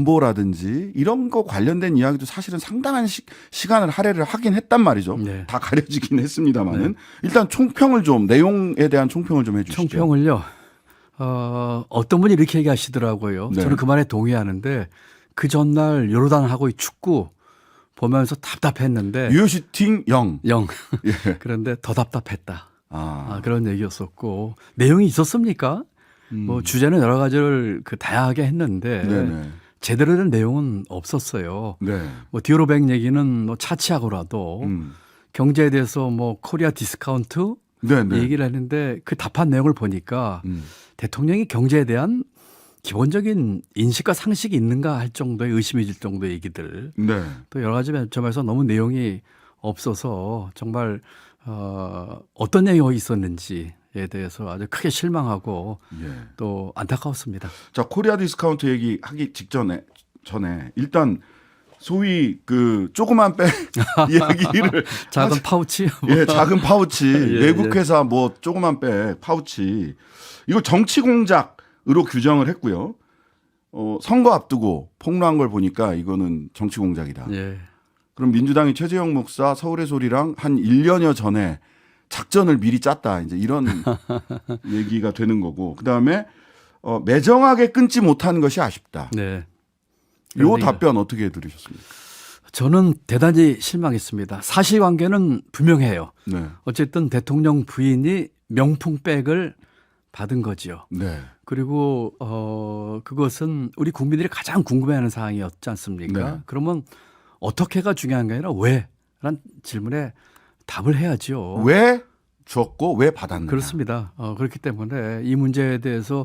안보라든지 이런 거 관련된 이야기도 사실은 상당한 시간을 할애를 하긴 했단 말이죠. 네. 다 가려지긴 했습니다만은 일단 총평을 좀 내용에 대한 총평을 좀 해주시죠. 총평을요. 어떤 분이 이렇게 얘기하시더라고요. 네. 저는 그 말에 동의하는데 그 전날 요르단 하고의 축구 보면서 답답했는데 유효슈팅 0. 영. 예. 그런데 더 답답했다. 아, 그런 얘기였었고 내용이 있었습니까? 뭐 주제는 여러 가지를 다양하게 했는데 네네. 제대로 된 내용은 없었어요. 네. 뭐 디오로백 얘기는 뭐 차치하고라도 경제에 대해서 뭐 코리아 디스카운트 네네. 얘기를 했는데 그 답한 내용을 보니까 대통령이 경제에 대한 기본적인 인식과 상식이 있는가 할 정도의 의심이 들 정도의 얘기들 네. 또 여러 가지 점에서 너무 내용이 없어서 정말 어떤 내용이 있었는지에 대해서 아주 크게 실망하고 예. 또 안타까웠습니다. 자, 코리아 디스카운트 얘기하기 전에 일단 소위 그 조그만 백 이야기를 작은 파우치 예, 작은 파우치 예, 외국 회사 뭐 조그만 백 파우치 이거 정치 공작으로 규정을 했고요. 선거 앞두고 폭로한 걸 보니까 이거는 정치 공작이다. 예. 그럼 민주당이 최재형 목사 서울의 소리랑 한 1년여 전에 작전을 미리 짰다. 이제 이런 얘기가 되는 거고. 그다음에 매정하게 끊지 못한 것이 아쉽다. 네. 요 답변 어떻게 들으셨습니까? 저는 대단히 실망했습니다. 사실관계는 분명해요. 네. 어쨌든 대통령 부인이 명품백을 받은 거지요. 네. 그리고 그것은 우리 국민들이 가장 궁금해하는 사항이었지 않습니까? 네. 그러면 어떻게가 중요한 게 아니라 왜? 라는 질문에 답을 해야죠. 왜 줬고 왜 받았느냐. 그렇습니다. 그렇기 때문에 이 문제에 대해서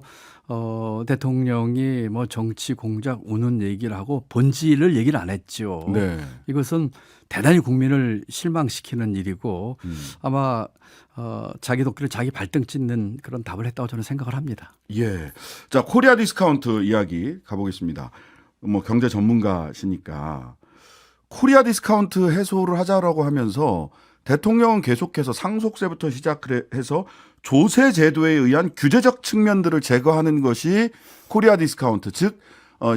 대통령이 뭐 정치 공작 우는 얘기를 하고 본질을 얘기를 안 했죠. 네. 이것은 대단히 국민을 실망시키는 일이고 아마 자기 도끼를 자기 발등 찢는 그런 답을 했다고 저는 생각을 합니다. 예. 자, 코리아 디스카운트 이야기 가보겠습니다. 뭐 경제 전문가시니까 코리아 디스카운트 해소를 하자라고 하면서 대통령은 계속해서 상속세부터 시작해서 조세 제도에 의한 규제적 측면들을 제거하는 것이 코리아 디스카운트, 즉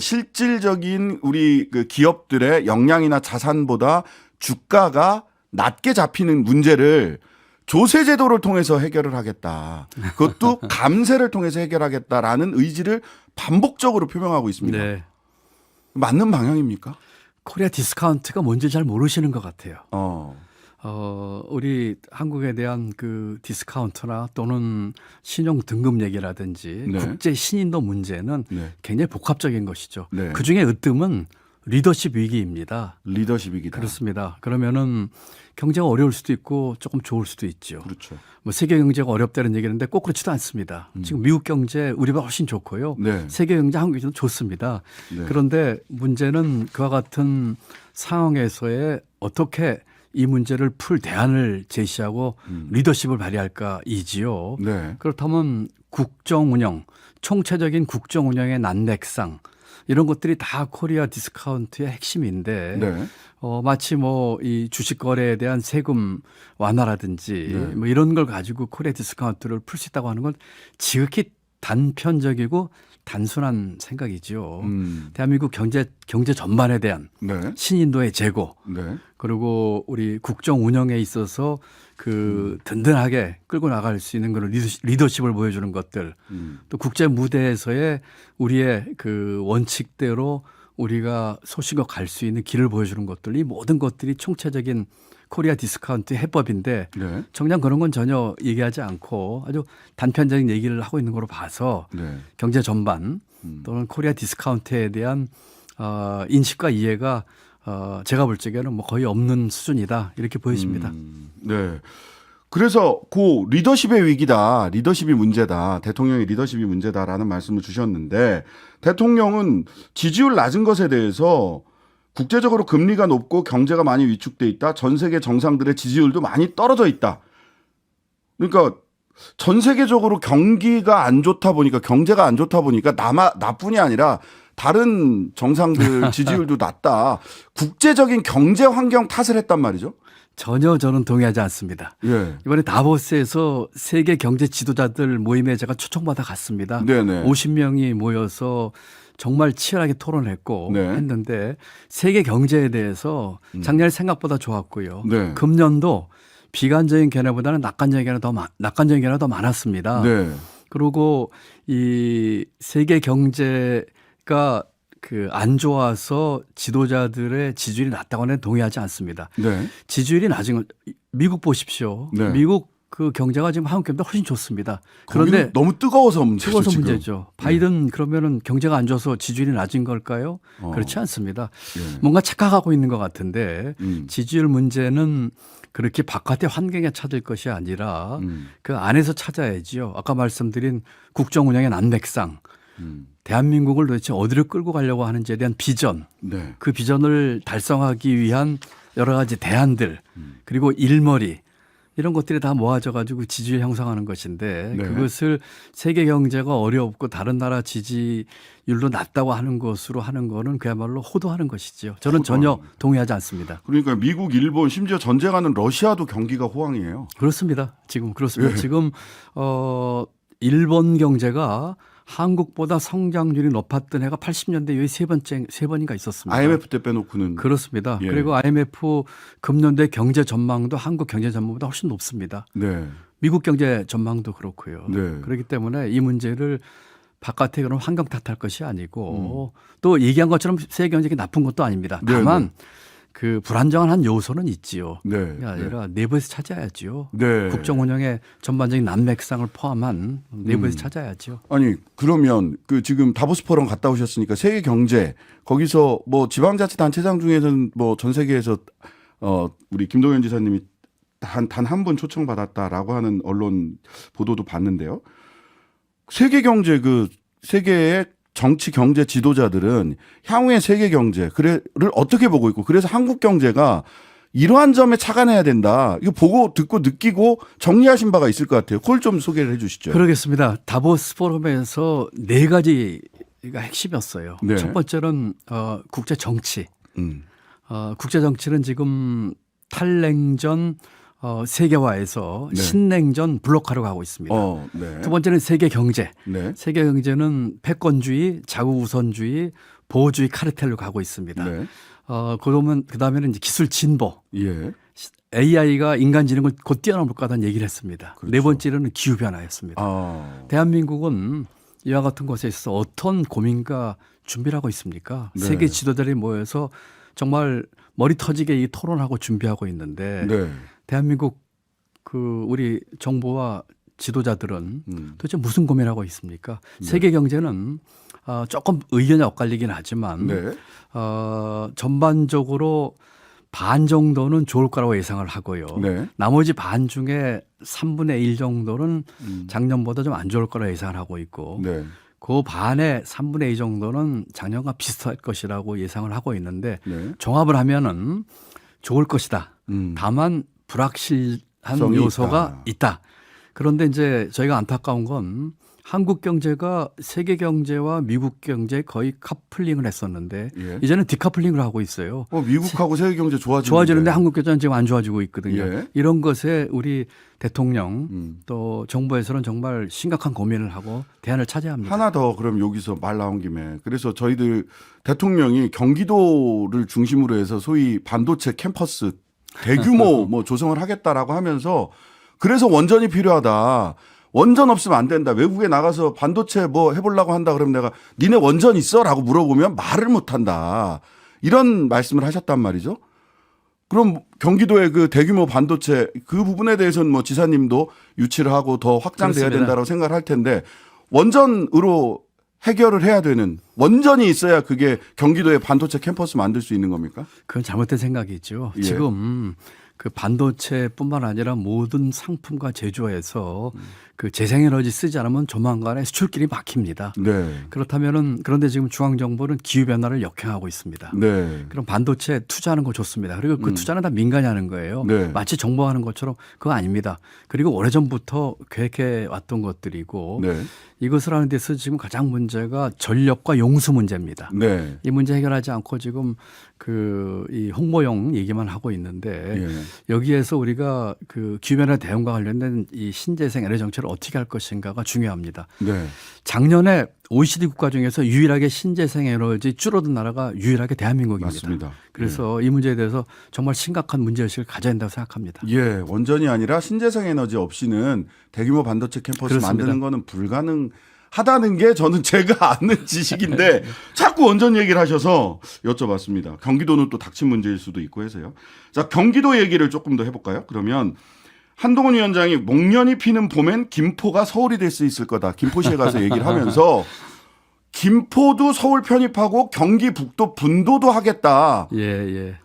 실질적인 우리 그 기업들의 역량이나 자산보다 주가가 낮게 잡히는 문제를 조세 제도를 통해서 해결을 하겠다. 그것도 감세를 통해서 해결하겠다라는 의지를 반복적으로 표명하고 있습니다. 네. 맞는 방향입니까? 코리아 디스카운트가 뭔지 잘 모르시는 것 같아요. 우리 한국에 대한 그 디스카운트나 또는 신용 등급 얘기라든지 네. 국제 신인도 문제는 네. 굉장히 복합적인 것이죠. 네. 그 중에 으뜸은 리더십 위기입니다. 리더십이기다. 그렇습니다. 그러면은 경제가 어려울 수도 있고 조금 좋을 수도 있죠. 그렇죠. 뭐 세계 경제가 어렵다는 얘기인데 꼭 그렇지도 않습니다. 지금 미국 경제 우리보다 훨씬 좋고요. 네. 세계 경제 한국 경제도 좋습니다. 네. 그런데 문제는 그와 같은 상황에서의 어떻게 이 문제를 풀 대안을 제시하고 리더십을 발휘할까이지요. 네. 그렇다면 국정 운영, 총체적인 국정 운영의 난맥상 이런 것들이 다 코리아 디스카운트의 핵심인데 네. 마치 뭐 이 주식 거래에 대한 세금 완화라든지 네. 뭐 이런 걸 가지고 코리아 디스카운트를 풀 수 있다고 하는 건 지극히 단편적이고 단순한 생각이죠. 대한민국 경제 전반에 대한 네. 신인도의 제고 네. 그리고 우리 국정 운영에 있어서 그 든든하게 끌고 나갈 수 있는 그런 리더십을 보여주는 것들 또 국제 무대에서의 우리의 그 원칙대로 우리가 소신껏 갈 수 있는 길을 보여주는 것들 이 모든 것들이 총체적인 코리아 디스카운트 해법인데 네. 정작 그런 건 전혀 얘기하지 않고 아주 단편적인 얘기를 하고 있는 거로 봐서 네. 경제 전반 또는 코리아 디스카운트에 대한 인식과 이해가 제가 볼 적에는 뭐 거의 없는 수준이다 이렇게 보여집니다. 네. 그래서 그 리더십의 위기다, 리더십이 문제다, 대통령의 리더십이 문제다라는 말씀을 주셨는데 대통령은 지지율 낮은 것에 대해서 국제적으로 금리가 높고 경제가 많이 위축돼 있다, 전 세계 정상들의 지지율도 많이 떨어져 있다. 그러니까 전 세계적으로 경기가 안 좋다 보니까 경제가 안 좋다 보니까 나뿐이 아니라 다른 정상들 지지율도 낮다. 국제적인 경제 환경 탓을 했단 말이죠. 전혀 저는 동의하지 않습니다. 예. 이번에 다보스에서 세계 경제 지도자들 모임에 제가 초청받아 갔습니다. 네네. 50명이 모여서 정말 치열하게 토론했고 네. 했는데 세계 경제에 대해서 작년에 생각보다 좋았고요. 네. 금년도 비관적인 견해보다는 낙관적인 견해가 더 많았습니다. 네. 그리고 이 세계 경제가 그 안 좋아서 지도자들의 지지율이 낮다고는 동의하지 않습니다. 네. 지지율이 낮은 건 미국 보십시오. 네. 미국 그 경제가 지금 한국 경제보다 훨씬 좋습니다. 그런데 그런데 너무 뜨거워서 문제죠. 뜨거워서 지금. 문제죠. 바이든 그러면은 경제가 안 좋아서 지지율이 낮은 걸까요? 그렇지 않습니다. 예. 뭔가 착각하고 있는 것 같은데 음. 지지율 문제는 그렇게 바깥의 환경에 찾을 것이 아니라 그 안에서 찾아야지요. 아까 말씀드린 국정 운영의 난맥상, 대한민국을 도대체 어디로 끌고 가려고 하는지에 대한 비전, 네. 그 비전을 달성하기 위한 여러 가지 대안들, 그리고 일머리 이런 것들이 다 모아져 가지고 지지율 형성하는 것인데 네. 그것을 세계 경제가 어렵고 다른 나라 지지율로 낮다고 하는 것으로 하는 거는 그야말로 호도하는 것이지요. 저는 전혀 동의하지 않습니다. 그러니까 미국, 일본, 심지어 전쟁하는 러시아도 경기가 호황이에요. 그렇습니다. 지금 그렇습니다. 예. 지금 일본 경제가 한국보다 성장률이 높았던 해가 80년대 이후에 세 번인가 있었습니다. IMF 때 빼놓고는 그렇습니다. 예. 그리고 IMF 금년도에 경제 전망도 한국 경제 전망보다 훨씬 높습니다. 네. 미국 경제 전망도 그렇고요. 네. 그렇기 때문에 이 문제를 바깥에 그런 환경 탓할 것이 아니고 또 얘기한 것처럼 세계 경제가 나쁜 것도 아닙니다. 네, 다만 그 불안정한 한 요소는 있지요. 네. 그게 아니라 내부에서 찾아야지요. 네. 국정 운영의 전반적인 난맥상을 포함한 내부에서 찾아야죠. 아니 그러면 그 지금 다보스 포럼 갔다 오셨으니까 세계 경제 거기서 뭐 지방자치단체장 중에서는 뭐 전 세계에서 우리 김동연 지사님이 단 한 분 초청받았다라고 하는 언론 보도도 봤는데요. 세계 경제 그 세계의 정치 경제 지도자들은 향후의 세계 경제를 어떻게 보고 있고 그래서 한국 경제가 이러한 점에 착안해야 된다. 이거 보고 듣고 느끼고 정리하신 바가 있을 것 같아요. 그걸 좀 소개를 해 주시죠. 그러겠습니다. 다보스 포럼에서 네 가지가 핵심이었어요. 네. 첫 번째는 국제 정치. 음. 국제 정치는 지금 탈냉전 세계화에서 네. 신냉전 블록화로 가고 있습니다. 네. 두 번째는 세계 경제. 네. 세계 경제는 패권주의, 자국 우선주의, 보호주의 카르텔로 가고 있습니다. 네. 그러면 그다음에는 이제 기술 진보. 예. AI가 인간지능을 곧 뛰어넘을 거다는 얘기를 했습니다. 그렇죠. 네 번째는 기후 변화였습니다. 대한민국은 이와 같은 것에 있어서 어떤 고민과 준비를 하고 있습니까? 네. 세계 지도자들이 모여서 정말 머리 터지게 이 토론하고 준비하고 있는데 네. 대한민국 그 우리 정부와 지도자들은 음. 도대체 무슨 고민하고 있습니까? 네. 세계 경제는 조금 의견이 엇갈리긴 하지만 네. 전반적으로 반 정도는 좋을 거라고 예상을 하고요. 네. 나머지 반 중에 3분의 1 정도는 작년보다 좀 안 좋을 거라 예상을 하고 있고 네. 그 반의 3분의 2 정도는 작년과 비슷할 것이라고 예상을 하고 있는데 네. 종합을 하면은 좋을 것이다. 다만 불확실한 성이 요소가 있다. 그런데 이제 저희가 안타까운 건 한국 경제가 세계 경제와 미국 경제 거의 카플링을 했었는데 예. 이제는 디카플링을 하고 있어요. 미국하고 세계 경제 좋아지는데 한국 경제는 지금 안 좋아지고 있거든요. 예. 이런 것에 우리 대통령 또 정부에서는 정말 심각한 고민을 하고 대안을 찾아야 합니다. 하나 더 그럼 여기서 말 나온 김에 그래서 저희들 대통령이 경기도를 중심으로 해서 소위 반도체 캠퍼스 대규모 뭐 조성을 하겠다라고 하면서 그래서 원전이 필요하다. 원전 없으면 안 된다. 외국에 나가서 반도체 뭐 해보려고 한다. 그러면 내가 니네 원전 있어? 라고 물어보면 말을 못 한다. 이런 말씀을 하셨단 말이죠. 그럼 경기도의 그 대규모 반도체 그 부분에 대해서는 뭐 지사님도 유치를 하고 더 확장돼야 그렇습니다. 된다고 생각을 할 텐데 원전으로 해결을 해야 되는 원전이 있어야 그게 경기도에 반도체 캠퍼스 만들 수 있는 겁니까? 그건 잘못된 생각이죠. 예. 지금 그 반도체뿐만 아니라 모든 상품과 제조에서 그 재생에너지 쓰지 않으면 조만간에 수출길이 막힙니다. 네. 그렇다면은 그런데 지금 중앙정부는 기후변화를 역행하고 있습니다. 네. 그럼 반도체 투자하는 거 좋습니다. 그리고 그 투자는 다 민간이 하는 거예요. 네. 마치 정부가 하는 것처럼 그거 아닙니다. 그리고 오래전부터 계획해 왔던 것들이고 네. 이것을 하는 데서 지금 가장 문제가 전력과 용수 문제입니다. 네. 이 문제 해결하지 않고 지금 이 홍보용 얘기만 하고 있는데 예. 여기에서 우리가 그 기후변화 대응과 관련된 이 신재생 에너지 정책을 어떻게 할 것인가가 중요합니다. 네. 작년에 OECD 국가 중에서 유일하게 신재생 에너지 줄어든 나라가 유일하게 대한민국입니다. 맞습니다. 그래서 이 문제에 대해서 정말 심각한 문제의식을 가져야 된다고 생각합니다. 예, 원전이 아니라 신재생 에너지 없이는 대규모 반도체 캠퍼스 그렇습니다. 만드는 거는 불가능하다는 게 저는 제가 아는 지식인데 자꾸 원전 얘기를 하셔서 여쭤봤습니다. 경기도는 또 닥친 문제일 수도 있고 해서요. 자, 경기도 얘기를 조금 더 해볼까요? 그러면 한동훈 위원장이 목련이 피는 봄엔 김포가 서울이 될 수 있을 거다. 김포시에 가서 얘기를 하면서 김포도 서울 편입하고 경기 북도 분도도 하겠다. 예, 예.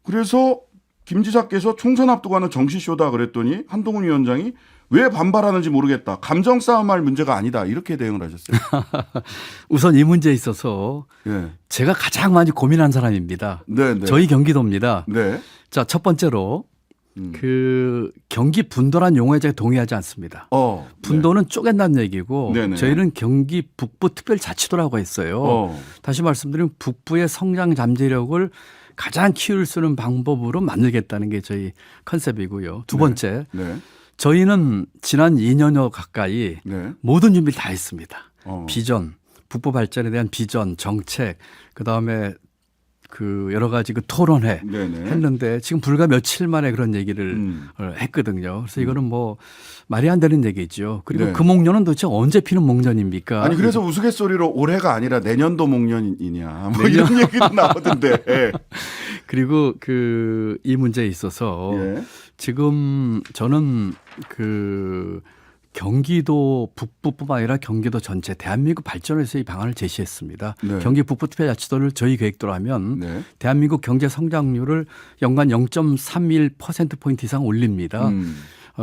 그래서 김 지사께서 총선 앞두고 하는 정치쇼다 그랬더니 한동훈 위원장이 왜 반발하는지 모르겠다. 감정 싸움할 문제가 아니다. 이렇게 대응을 하셨어요. 우선 이 문제에 있어서 예. 제가 가장 많이 고민한 사람입니다. 네, 네. 저희 경기도입니다. 네. 자, 첫 번째로 그 경기 분도란 용어에 제가 동의하지 않습니다. 분도는 쪼갠다는 얘기고 네네. 저희는 경기 북부 특별자치도라고 했어요. 다시 말씀드리면 북부의 성장 잠재력을 가장 키울 수 있는 방법으로 만들겠다는 게 저희 컨셉이고요. 두 번째, 네. 저희는 지난 2년여 가까이 네. 모든 준비를 다 했습니다. 비전. 북부 발전에 대한 비전, 정책, 그다음에 그 여러 가지 그 토론회 네네. 했는데 지금 불과 며칠 만에 그런 얘기를 했거든요. 그래서 이거는 뭐 말이 안 되는 얘기죠. 그리고 네. 그 목련은 도대체 언제 피는 목련입니까? 아니 그래서 우스갯소리로 올해가 아니라 내년도 목련이냐 뭐 이런 얘기도 나오던데. 예. 그리고 그 이 문제에 있어서 예. 지금 저는 그 경기도 북부뿐만 아니라 경기도 전체 대한민국 발전을 위해서 이 방안을 제시했습니다. 네. 경기 북부특별자치도를 저희 계획대로 하면 네. 대한민국 경제 성장률을 연간 0.31%포인트 이상 올립니다.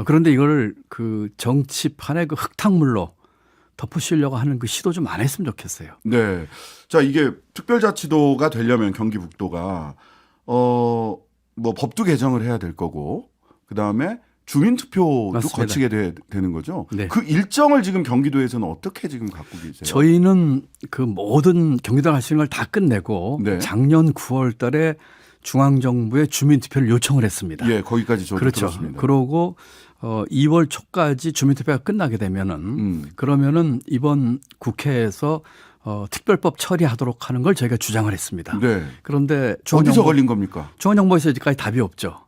그런데 이걸 그 정치판의 그 흙탕물로 덮으시려고 하는 그 시도 좀 안 했으면 좋겠어요. 네. 자, 이게 특별자치도가 되려면 경기 북도가 뭐 법도 개정을 해야 될 거고 그다음에 주민투표도 맞습니다. 거치게 되는 거죠. 네. 그 일정을 지금 경기도에서는 어떻게 지금 갖고 계세요? 저희는 그 모든 경기도가 할 수 있는 걸 다 끝내고 네. 작년 9월 달에 중앙정부에 주민투표를 요청을 했습니다. 예, 거기까지 저도 그렇죠. 들었습니다. 그러고 2월 초까지 주민투표가 끝나게 되면은 그러면은 이번 국회에서 특별법 처리하도록 하는 걸 저희가 주장을 했습니다. 네. 그런데 어디서 걸린 겁니까? 중앙정부에서 여기까지 답이 없죠.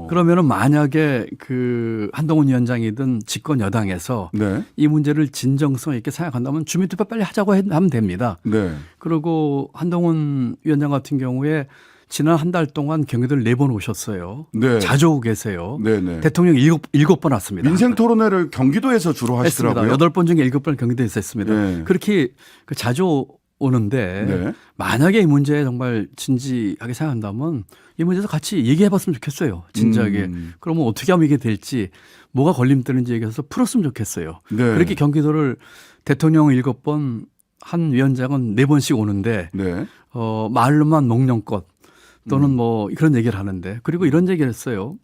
그러면은 만약에 그 한동훈 위원장이든 집권 여당에서 네. 이 문제를 진정성 있게 생각한다면 주민투표 빨리 하자고 하면 됩니다. 네. 그리고 한동훈 위원장 같은 경우에 지난 한 달 동안 경기도를 4번 오셨어요. 네. 자주 오고 계세요. 네네. 대통령이 7번 왔습니다. 민생 토론회를 경기도에서 주로 했습니다. 하시더라고요. 8번 중에 7번 경기도에서 했습니다. 네. 그렇게 자주 오는데 네. 만약에 이 문제에 정말 진지하게 생각한다면 이 문제에서 같이 얘기해 봤으면 좋겠어요. 진지하게. 그러면 어떻게 하면 이게 될지 뭐가 걸림되는지 얘기해서 풀었으면 좋겠어요. 네. 그렇게 경기도를 대통령 7번 한 위원장은 4번씩 오는데 네. 말로만 목련꽃 또는 뭐 그런 얘기를 하는데 그리고 이런 얘기를 했어요.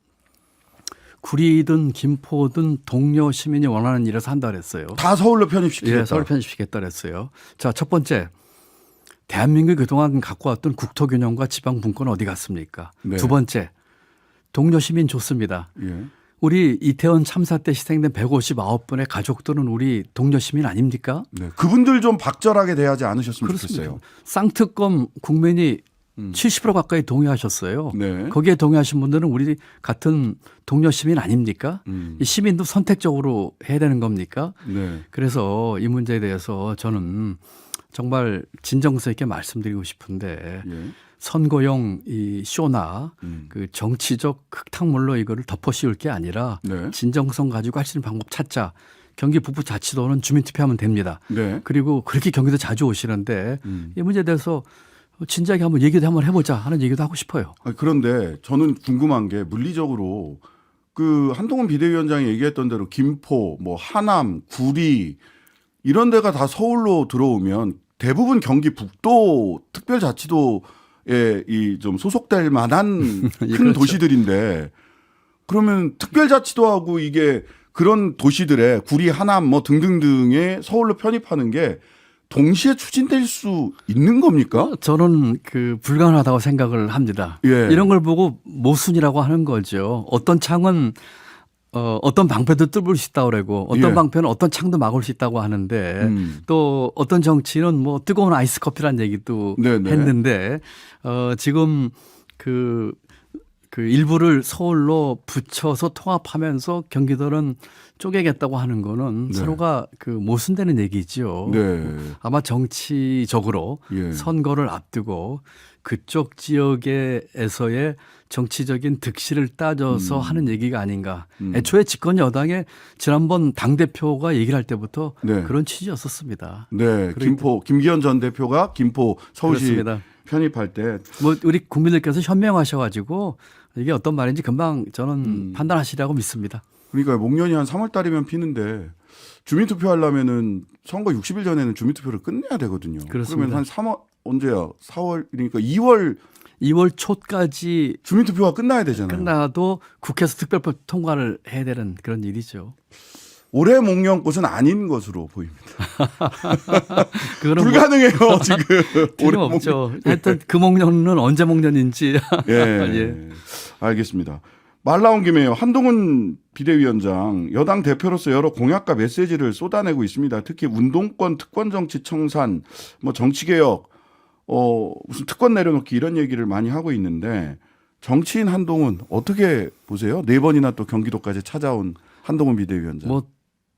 구리든 김포든 동료 시민이 원하는 일에서 한다 그랬어요. 다 서울로 편입시키겠다. 예, 서울 편입시키겠다 그랬어요. 자, 첫 번째. 대한민국이 그동안 갖고 왔던 국토균형과 지방 분권은 어디 갔습니까? 네. 두 번째. 동료 시민 좋습니다. 예. 우리 이태원 참사 때 희생된 159분의 가족들은 우리 동료 시민 아닙니까? 네. 그분들 좀 박절하게 대하지 않으셨으면 그렇습니다. 좋겠어요. 쌍특검 국민이 70% 가까이 동의하셨어요. 네. 거기에 동의하신 분들은 우리 같은 동료 시민 아닙니까? 이 시민도 선택적으로 해야 되는 겁니까? 네. 그래서 이 문제에 대해서 저는 정말 진정성 있게 말씀드리고 싶은데 예. 선거용 이 쇼나 그 정치적 흙탕물로 이거를 덮어씌울 게 아니라 네. 진정성 가지고 할 수 있는 방법 찾자. 경기 북부자치도는 주민투표하면 됩니다. 네. 그리고 그렇게 경기도 자주 오시는데 이 문제에 대해서 진지하게 한번 얘기도 한번 해보자 하는 얘기도 하고 싶어요. 그런데 저는 궁금한 게 물리적으로 그 한동훈 비대위원장이 얘기했던 대로 김포, 뭐 하남, 구리 이런 데가 다 서울로 들어오면 대부분 경기 북도 특별자치도에 이 좀 소속될 만한 큰 그렇죠. 도시들인데 그러면 특별자치도하고 이게 그런 도시들의 구리, 하남 뭐 등등등에 서울로 편입하는 게 동시에 추진될 수 있는 겁니까? 저는 그 불가능하다고 생각을 합니다. 예. 이런 걸 보고 모순이라고 하는 거죠. 어떤 창은 어떤 방패도 뚫을 수 있다고 그러고 어떤 예. 방패는 어떤 창도 막을 수 있다고 하는데 또 어떤 정치는 뭐 뜨거운 아이스 커피란 얘기도 네네. 했는데 지금 그 일부를 서울로 붙여서 통합하면서 경기도는 쪼개겠다고 하는 거는 네. 서로가 그 모순되는 얘기죠. 네. 아마 정치적으로 예. 선거를 앞두고 그쪽 지역에서의 정치적인 득실을 따져서 하는 얘기가 아닌가. 애초에 집권 여당의 지난번 당대표가 얘기를 할 때부터 네. 그런 취지였었습니다. 네. 김기현 전 대표가 김포 서울시 그렇습니다. 편입할 때 뭐 우리 국민들께서 현명하셔가지고 이게 어떤 말인지 금방 저는 판단하시라고 믿습니다. 그러니까 목련이 한 3월 달이면 피는데 주민투표 하려면은 선거 60일 전에는 주민투표를 끝내야 되거든요. 그렇습니다. 그러면 한 3월 언제야? 4월 그러니까 2월 2월 초까지 주민투표가 끝나야 되잖아요. 끝나도 국회에서 특별법 통과를 해야 되는 그런 일이죠. 올해 목련꽃은 아닌 것으로 보입니다. 그거는 불가능해요 지금. 올해 없죠. 하여튼 그 목련은 언제 목련인지. 예. 예. 알겠습니다. 말 나온 김에요. 한동훈 비대위원장 여당 대표로서 여러 공약과 메시지를 쏟아내고 있습니다. 특히 운동권, 특권 정치 청산, 뭐 정치개혁, 무슨 특권 내려놓기 이런 얘기를 많이 하고 있는데 정치인 한동훈 어떻게 보세요? 4번이나 또 경기도까지 찾아온 한동훈 비대위원장. 뭐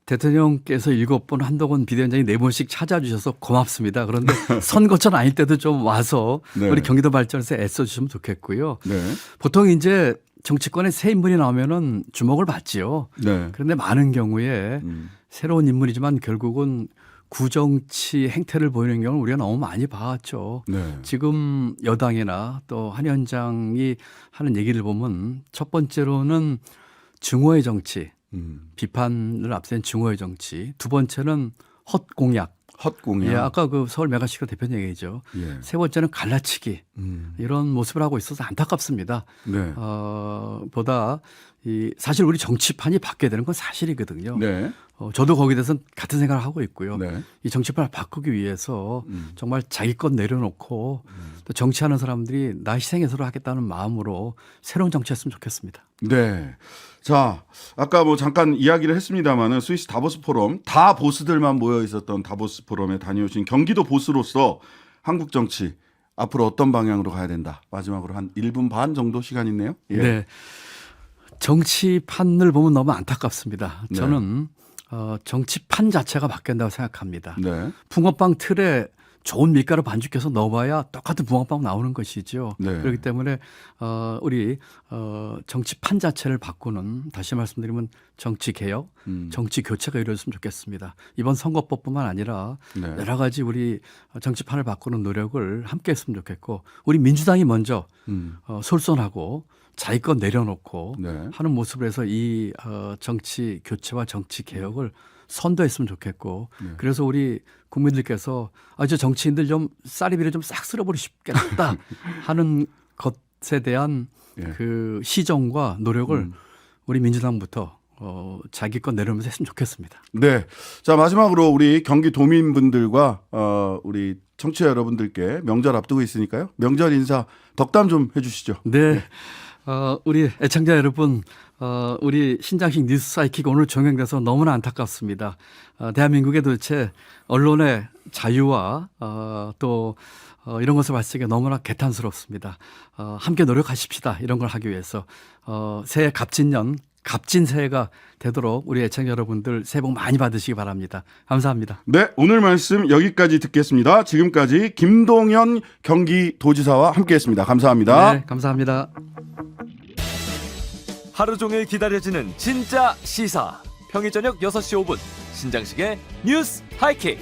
대통령께서 7번 한동훈 비대위원장이 4번씩 찾아주셔서 고맙습니다. 그런데 선거철 아닐 때도 좀 와서 네. 우리 경기도 발전에서 애써주시면 좋겠고요. 네. 보통 이제 정치권에 새 인물이 나오면은 주목을 받지요. 네. 그런데 많은 경우에 새로운 인물이지만 결국은 구정치 행태를 보이는 경우를 우리가 너무 많이 봐왔죠. 네. 지금 여당이나 또 한 위원장이 하는 얘기를 보면 첫 번째로는 증오의 정치, 비판을 앞센 증오의 정치. 두 번째는 헛공약. 헛공약. 예, 아까 그 서울 메가시가 대표님 얘기죠. 예. 세 번째는 갈라치기. 이런 모습을 하고 있어서 안타깝습니다. 네. 보다 사실 우리 정치판이 바뀌어야 되는 건 사실이거든요. 네. 저도 거기에 대해서는 같은 생각을 하고 있고요. 네. 이 정치판을 바꾸기 위해서 정말 자기 것 내려놓고 또 정치하는 사람들이 나 희생해서로 하겠다는 마음으로 새로운 정치했으면 좋겠습니다. 네. 자, 아까 뭐 잠깐 이야기를 했습니다만은 스위스 다보스 포럼 다 보스들만 모여 있었던 다보스 포럼에 다녀오신 경기도 보스로서 한국 정치 앞으로 어떤 방향으로 가야 된다. 마지막으로 한 1분 반 정도 시간 있네요. 예. 네. 정치판을 보면 너무 안타깝습니다. 네. 저는 정치판 자체가 바뀐다고 생각합니다. 네. 붕어빵 틀에 좋은 밀가루 반죽해서 넣어봐야 똑같은 붕어빵 나오는 것이죠. 네. 그렇기 때문에 우리 정치판 자체를 바꾸는 다시 말씀드리면 정치 개혁, 정치 교체가 이루어졌으면 좋겠습니다. 이번 선거법뿐만 아니라 네. 여러 가지 우리 정치판을 바꾸는 노력을 함께 했으면 좋겠고 우리 민주당이 먼저 솔선하고 자기 것 내려놓고 네. 하는 모습을 해서 이 정치 교체와 정치 개혁을 선도했으면 좋겠고 그래서 우리 국민들께서 저 정치인들 좀 쌀이비를 좀 싹 쓸어버리고 싶겠다 하는 것에 대한 예. 그 시정과 노력을 우리 민주당부터 자기 것 내려오면서 했으면 좋겠습니다. 네. 자, 마지막으로 우리 경기 도민분들과 우리 청취자 여러분들께 명절 앞두고 있으니까요. 명절 인사 덕담 좀 해 주시죠. 네. 우리 애청자 여러분, 우리 신장식 뉴스 사이킥 오늘 종영돼서 너무나 안타깝습니다. 대한민국의 도대체 언론의 자유와 또 이런 것을 발생해 너무나 개탄스럽습니다. 함께 노력하십시다. 이런 걸 하기 위해서 새해 갑진년, 값진 새해가 되도록 우리 애청자 여러분들 새해 복 많이 받으시기 바랍니다. 감사합니다. 네, 오늘 말씀 여기까지 듣겠습니다. 지금까지 김동연 경기도지사와 함께했습니다. 감사합니다. 네, 감사합니다. 하루 종일 기다려지는 진짜 시사. 평일 저녁 6시 5분 신장식의 뉴스 하이킥.